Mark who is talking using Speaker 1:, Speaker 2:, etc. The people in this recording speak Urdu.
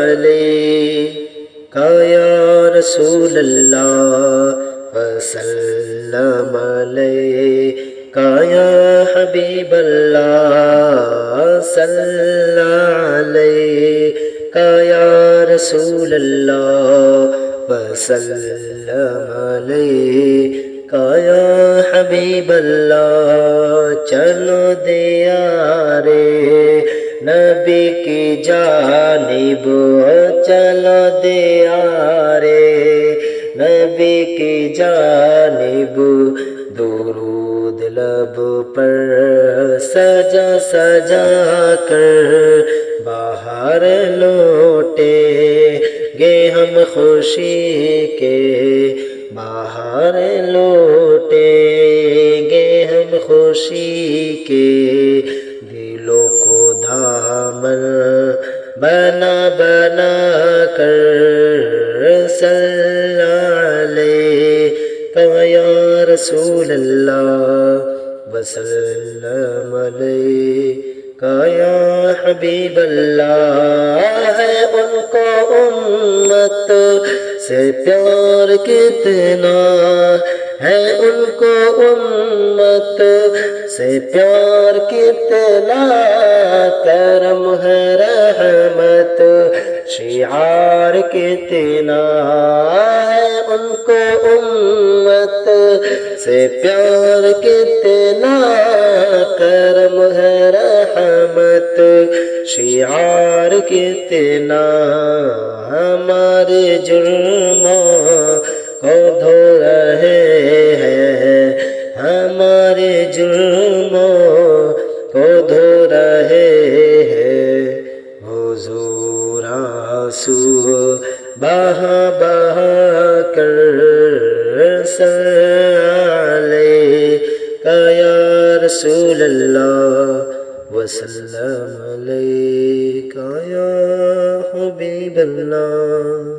Speaker 1: علیکہ یا رسول اللہ وسلم علیکہ یا حبیب اللہ صلی علیکہ یا رسول اللہ وسلم علیکہ یا حبیب اللہ چلو دیارے نبی کی جانب چلو دیارے نبی کی جانب درود لب پر سجا سجا کر باہر لوٹے گے ہم خوشی کے باہر لوٹے گے ہم خوشی کے دلوں کو دامن بنا بنا کر صلی علیکہ یا رسول اللہ وسلم علیکہ یا حبیب اللہ ہے ان کو امت سے پیار کتنا ہے ان کو امت سے پیار کتنا کرم ہے رحمت شعار کتنا ہے ان کو امت سے پیار کتنا کرم ہے رحمت شعار کتنا ہمارے جرموں کو دھو رہے ہیں ہمارے جرموں کو دھو رہے ہیں حضور آنسو بہا بہا کر صلی علیکہ یا رسول اللہ وسلم علیکہ یا حبیب اللہ